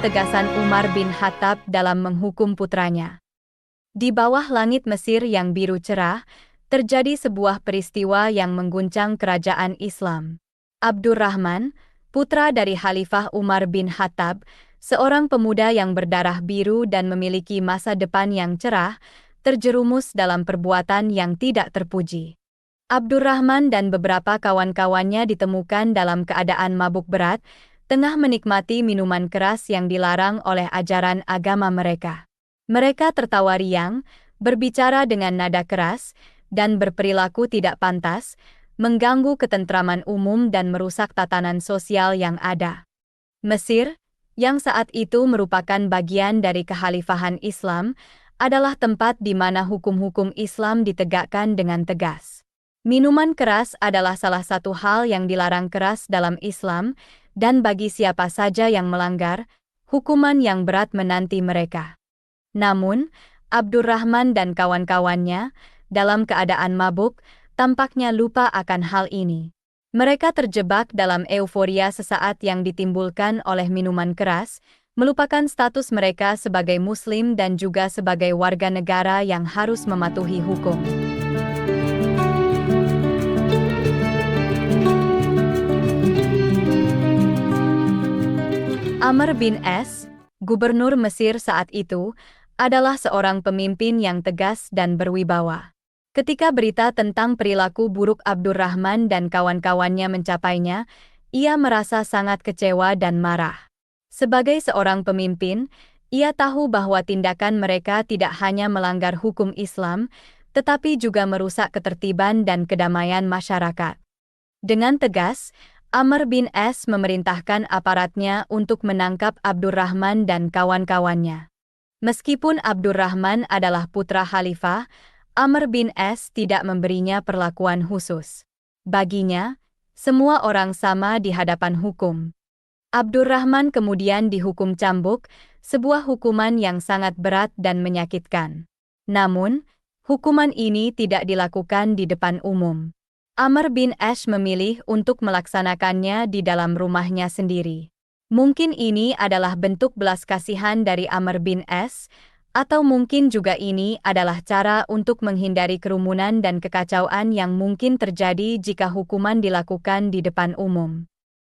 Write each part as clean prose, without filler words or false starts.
ketegasan Umar bin Khattab dalam menghukum putranya. Di bawah langit Mesir yang biru cerah, terjadi sebuah peristiwa yang mengguncang kerajaan Islam. Abdurrahman, putra dari Khalifah Umar bin Khattab, seorang pemuda yang berdarah biru dan memiliki masa depan yang cerah, terjerumus dalam perbuatan yang tidak terpuji. Abdurrahman dan beberapa kawan-kawannya ditemukan dalam keadaan mabuk berat, tengah menikmati minuman keras yang dilarang oleh ajaran agama mereka. Mereka tertawa riang, berbicara dengan nada keras, dan berperilaku tidak pantas, mengganggu ketentraman umum dan merusak tatanan sosial yang ada. Mesir, yang saat itu merupakan bagian dari kekhalifahan Islam, adalah tempat di mana hukum-hukum Islam ditegakkan dengan tegas. Minuman keras adalah salah satu hal yang dilarang keras dalam Islam, dan bagi siapa saja yang melanggar, hukuman yang berat menanti mereka. Namun, Abdurrahman dan kawan-kawannya, dalam keadaan mabuk, tampaknya lupa akan hal ini. Mereka terjebak dalam euforia sesaat yang ditimbulkan oleh minuman keras, melupakan status mereka sebagai Muslim dan juga sebagai warga negara yang harus mematuhi hukum. Amr bin As, gubernur Mesir saat itu, adalah seorang pemimpin yang tegas dan berwibawa. Ketika berita tentang perilaku buruk Abdurrahman dan kawan-kawannya mencapainya, ia merasa sangat kecewa dan marah. Sebagai seorang pemimpin, ia tahu bahwa tindakan mereka tidak hanya melanggar hukum Islam, tetapi juga merusak ketertiban dan kedamaian masyarakat. Dengan tegas, Amr bin As memerintahkan aparatnya untuk menangkap Abdurrahman dan kawan-kawannya. Meskipun Abdurrahman adalah putra khalifah, Amr bin As tidak memberinya perlakuan khusus. Baginya, semua orang sama di hadapan hukum. Abdurrahman kemudian dihukum cambuk, sebuah hukuman yang sangat berat dan menyakitkan. Namun, hukuman ini tidak dilakukan di depan umum. Amr bin As memilih untuk melaksanakannya di dalam rumahnya sendiri. Mungkin ini adalah bentuk belas kasihan dari Amr bin As, atau mungkin juga ini adalah cara untuk menghindari kerumunan dan kekacauan yang mungkin terjadi jika hukuman dilakukan di depan umum.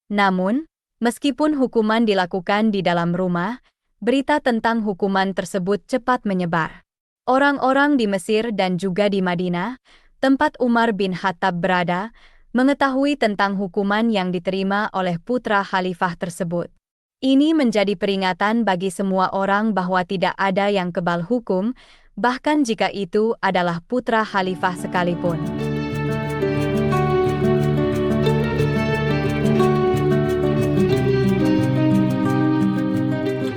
Namun, meskipun hukuman dilakukan di dalam rumah, berita tentang hukuman tersebut cepat menyebar. Orang-orang di Mesir dan juga di Madinah, tempat Umar bin Khattab berada, mengetahui tentang hukuman yang diterima oleh putra khalifah tersebut. Ini menjadi peringatan bagi semua orang bahwa tidak ada yang kebal hukum, bahkan jika itu adalah putra khalifah sekalipun.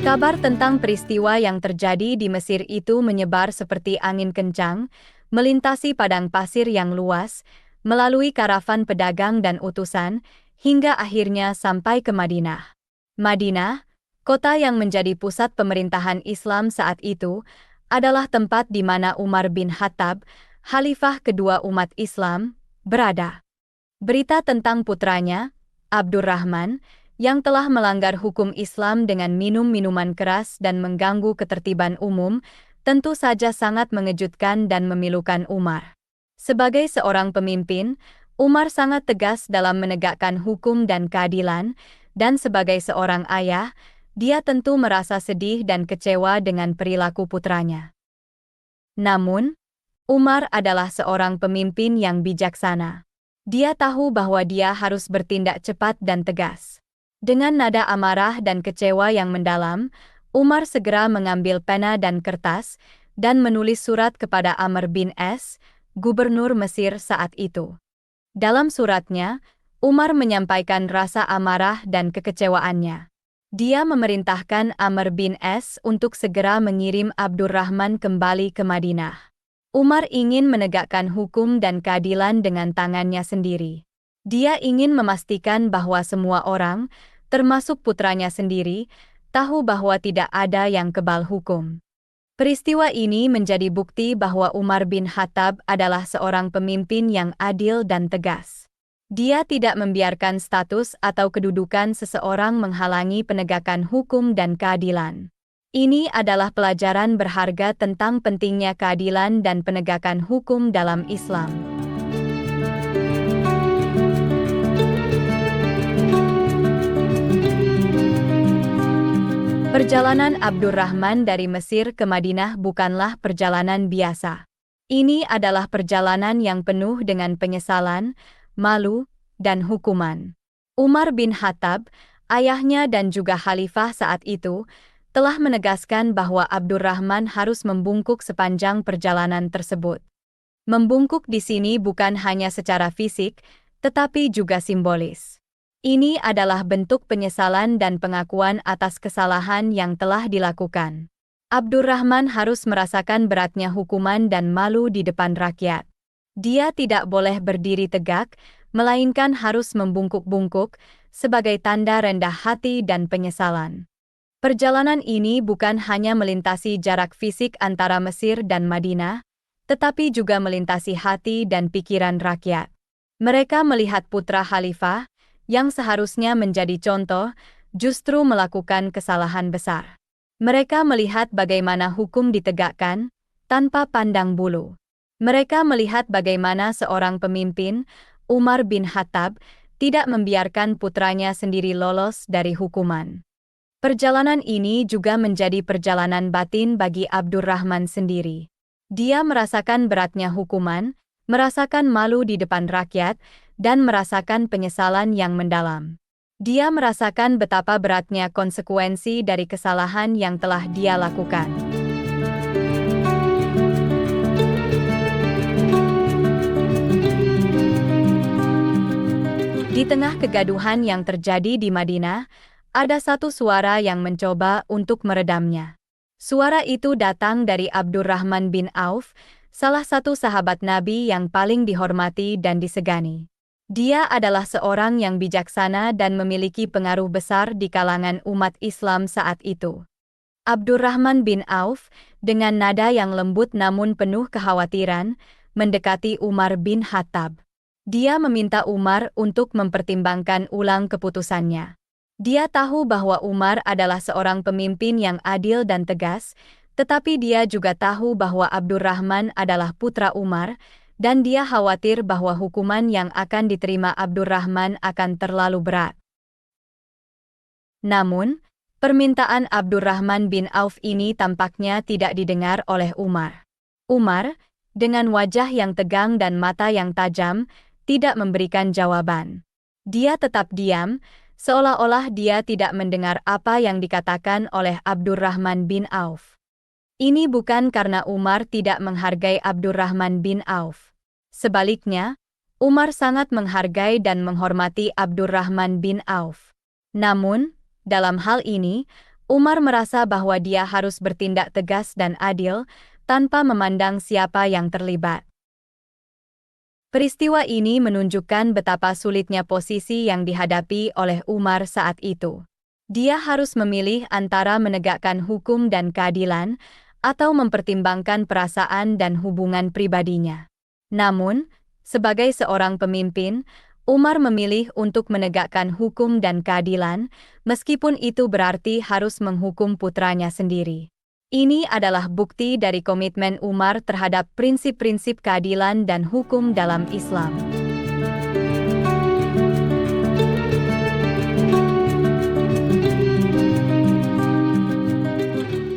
Kabar tentang peristiwa yang terjadi di Mesir itu menyebar seperti angin kencang, melintasi padang pasir yang luas, melalui karavan pedagang dan utusan, hingga akhirnya sampai ke Madinah. Madinah, kota yang menjadi pusat pemerintahan Islam saat itu, adalah tempat di mana Umar bin Khattab, khalifah kedua umat Islam, berada. Berita tentang putranya, Abdurrahman, yang telah melanggar hukum Islam dengan minum minuman keras dan mengganggu ketertiban umum, tentu saja sangat mengejutkan dan memilukan Umar. Sebagai seorang pemimpin, Umar sangat tegas dalam menegakkan hukum dan keadilan, dan sebagai seorang ayah, dia tentu merasa sedih dan kecewa dengan perilaku putranya. Namun, Umar adalah seorang pemimpin yang bijaksana. Dia tahu bahwa dia harus bertindak cepat dan tegas. Dengan nada amarah dan kecewa yang mendalam, Umar segera mengambil pena dan kertas, dan menulis surat kepada Amr bin As, gubernur Mesir saat itu. Dalam suratnya, Umar menyampaikan rasa amarah dan kekecewaannya. Dia memerintahkan Amr bin As untuk segera mengirim Abdurrahman kembali ke Madinah. Umar ingin menegakkan hukum dan keadilan dengan tangannya sendiri. Dia ingin memastikan bahwa semua orang, termasuk putranya sendiri, tahu bahwa tidak ada yang kebal hukum. Peristiwa ini menjadi bukti bahwa Umar bin Khattab adalah seorang pemimpin yang adil dan tegas. Dia tidak membiarkan status atau kedudukan seseorang menghalangi penegakan hukum dan keadilan. Ini adalah pelajaran berharga tentang pentingnya keadilan dan penegakan hukum dalam Islam. Perjalanan Abdurrahman dari Mesir ke Madinah bukanlah perjalanan biasa. Ini adalah perjalanan yang penuh dengan penyesalan, malu, dan hukuman. Umar bin Khattab, ayahnya dan juga khalifah saat itu, telah menegaskan bahwa Abdurrahman harus membungkuk sepanjang perjalanan tersebut. Membungkuk di sini bukan hanya secara fisik, tetapi juga simbolis. Ini adalah bentuk penyesalan dan pengakuan atas kesalahan yang telah dilakukan. Abdurrahman harus merasakan beratnya hukuman dan malu di depan rakyat. Dia tidak boleh berdiri tegak, melainkan harus membungkuk-bungkuk sebagai tanda rendah hati dan penyesalan. Perjalanan ini bukan hanya melintasi jarak fisik antara Mesir dan Madinah, tetapi juga melintasi hati dan pikiran rakyat. Mereka melihat putra khalifah, yang seharusnya menjadi contoh, justru melakukan kesalahan besar. Mereka melihat bagaimana hukum ditegakkan, tanpa pandang bulu. Mereka melihat bagaimana seorang pemimpin, Umar bin Khattab, tidak membiarkan putranya sendiri lolos dari hukuman. Perjalanan ini juga menjadi perjalanan batin bagi Abdurrahman sendiri. Dia merasakan beratnya hukuman, merasakan malu di depan rakyat, dan merasakan penyesalan yang mendalam. Dia merasakan betapa beratnya konsekuensi dari kesalahan yang telah dia lakukan. Di tengah kegaduhan yang terjadi di Madinah, ada satu suara yang mencoba untuk meredamnya. Suara itu datang dari Abdurrahman bin Auf, salah satu sahabat Nabi yang paling dihormati dan disegani. Dia adalah seorang yang bijaksana dan memiliki pengaruh besar di kalangan umat Islam saat itu. Abdurrahman bin Auf, dengan nada yang lembut namun penuh kekhawatiran, mendekati Umar bin Khattab. Dia meminta Umar untuk mempertimbangkan ulang keputusannya. Dia tahu bahwa Umar adalah seorang pemimpin yang adil dan tegas, tetapi dia juga tahu bahwa Abdurrahman adalah putra Umar, dan dia khawatir bahwa hukuman yang akan diterima Abdurrahman akan terlalu berat. Namun, permintaan Abdurrahman bin Auf ini tampaknya tidak didengar oleh Umar. Umar, dengan wajah yang tegang dan mata yang tajam, tidak memberikan jawaban. Dia tetap diam, seolah-olah dia tidak mendengar apa yang dikatakan oleh Abdurrahman bin Auf. Ini bukan karena Umar tidak menghargai Abdurrahman bin Auf. Sebaliknya, Umar sangat menghargai dan menghormati Abdurrahman bin Auf. Namun, dalam hal ini, Umar merasa bahwa dia harus bertindak tegas dan adil, tanpa memandang siapa yang terlibat. Peristiwa ini menunjukkan betapa sulitnya posisi yang dihadapi oleh Umar saat itu. Dia harus memilih antara menegakkan hukum dan keadilan, atau mempertimbangkan perasaan dan hubungan pribadinya. Namun, sebagai seorang pemimpin, Umar memilih untuk menegakkan hukum dan keadilan, meskipun itu berarti harus menghukum putranya sendiri. Ini adalah bukti dari komitmen Umar terhadap prinsip-prinsip keadilan dan hukum dalam Islam.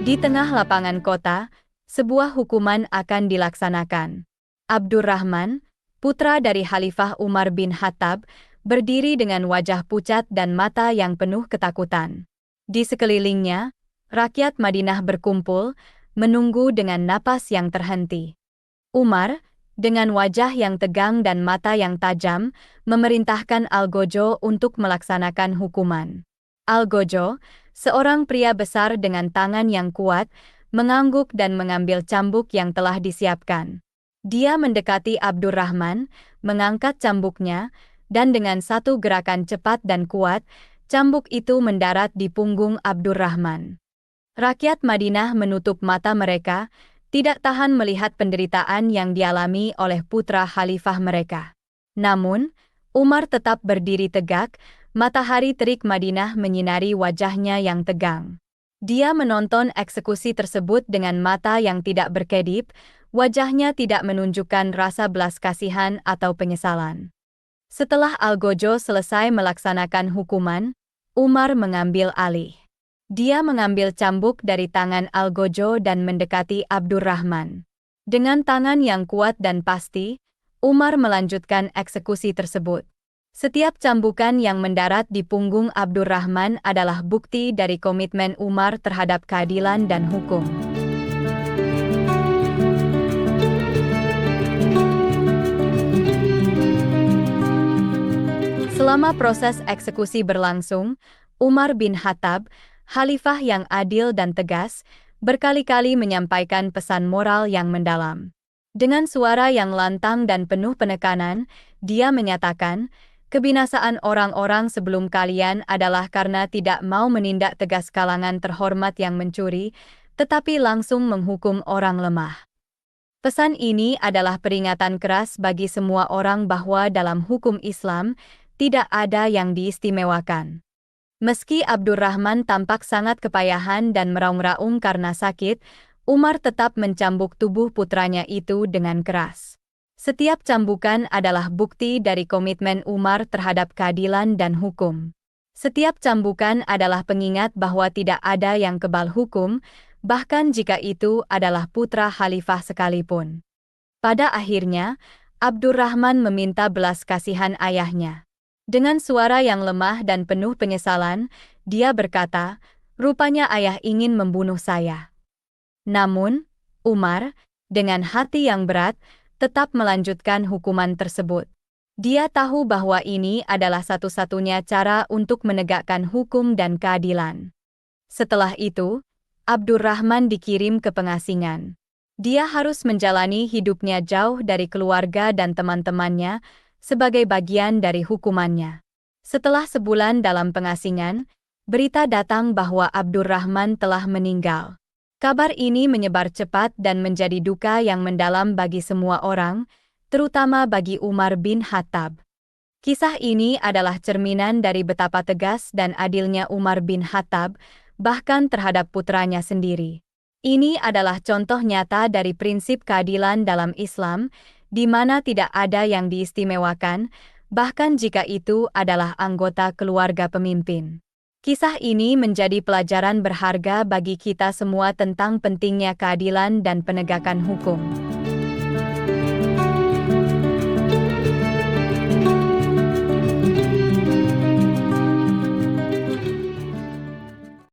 Di tengah lapangan kota, sebuah hukuman akan dilaksanakan. Abdurrahman, putra dari Khalifah Umar bin Khattab, berdiri dengan wajah pucat dan mata yang penuh ketakutan. Di sekelilingnya, rakyat Madinah berkumpul, menunggu dengan napas yang terhenti. Umar, dengan wajah yang tegang dan mata yang tajam, memerintahkan Al-Gojo untuk melaksanakan hukuman. Al-Gojo, seorang pria besar dengan tangan yang kuat, mengangguk dan mengambil cambuk yang telah disiapkan. Dia mendekati Abdurrahman, mengangkat cambuknya, dan dengan satu gerakan cepat dan kuat, cambuk itu mendarat di punggung Abdurrahman. Rakyat Madinah menutup mata mereka, tidak tahan melihat penderitaan yang dialami oleh putra khalifah mereka. Namun, Umar tetap berdiri tegak, matahari terik Madinah menyinari wajahnya yang tegang. Dia menonton eksekusi tersebut dengan mata yang tidak berkedip, wajahnya tidak menunjukkan rasa belas kasihan atau penyesalan. Setelah Algojo selesai melaksanakan hukuman, Umar mengambil alih. Dia mengambil cambuk dari tangan Algojo dan mendekati Abdurrahman. Dengan tangan yang kuat dan pasti, Umar melanjutkan eksekusi tersebut. Setiap cambukan yang mendarat di punggung Abdurrahman adalah bukti dari komitmen Umar terhadap keadilan dan hukum. Selama proses eksekusi berlangsung, Umar bin Khattab, khalifah yang adil dan tegas, berkali-kali menyampaikan pesan moral yang mendalam. Dengan suara yang lantang dan penuh penekanan, dia menyatakan, kebinasaan orang-orang sebelum kalian adalah karena tidak mau menindak tegas kalangan terhormat yang mencuri, tetapi langsung menghukum orang lemah. Pesan ini adalah peringatan keras bagi semua orang bahwa dalam hukum Islam, tidak ada yang diistimewakan. Meski Abdurrahman tampak sangat kepayahan dan meraung-raung karena sakit, Umar tetap mencambuk tubuh putranya itu dengan keras. Setiap cambukan adalah bukti dari komitmen Umar terhadap keadilan dan hukum. Setiap cambukan adalah pengingat bahwa tidak ada yang kebal hukum, bahkan jika itu adalah putra khalifah sekalipun. Pada akhirnya, Abdurrahman meminta belas kasihan ayahnya. Dengan suara yang lemah dan penuh penyesalan, dia berkata, "Rupanya ayah ingin membunuh saya." Namun, Umar, dengan hati yang berat, tetap melanjutkan hukuman tersebut. Dia tahu bahwa ini adalah satu-satunya cara untuk menegakkan hukum dan keadilan. Setelah itu, Abdurrahman dikirim ke pengasingan. Dia harus menjalani hidupnya jauh dari keluarga dan teman-temannya sebagai bagian dari hukumannya. Setelah sebulan dalam pengasingan, berita datang bahwa Abdurrahman telah meninggal. Kabar ini menyebar cepat dan menjadi duka yang mendalam bagi semua orang, terutama bagi Umar bin Khattab. Kisah ini adalah cerminan dari betapa tegas dan adilnya Umar bin Khattab, bahkan terhadap putranya sendiri. Ini adalah contoh nyata dari prinsip keadilan dalam Islam, di mana tidak ada yang diistimewakan, bahkan jika itu adalah anggota keluarga pemimpin. Kisah ini menjadi pelajaran berharga bagi kita semua tentang pentingnya keadilan dan penegakan hukum.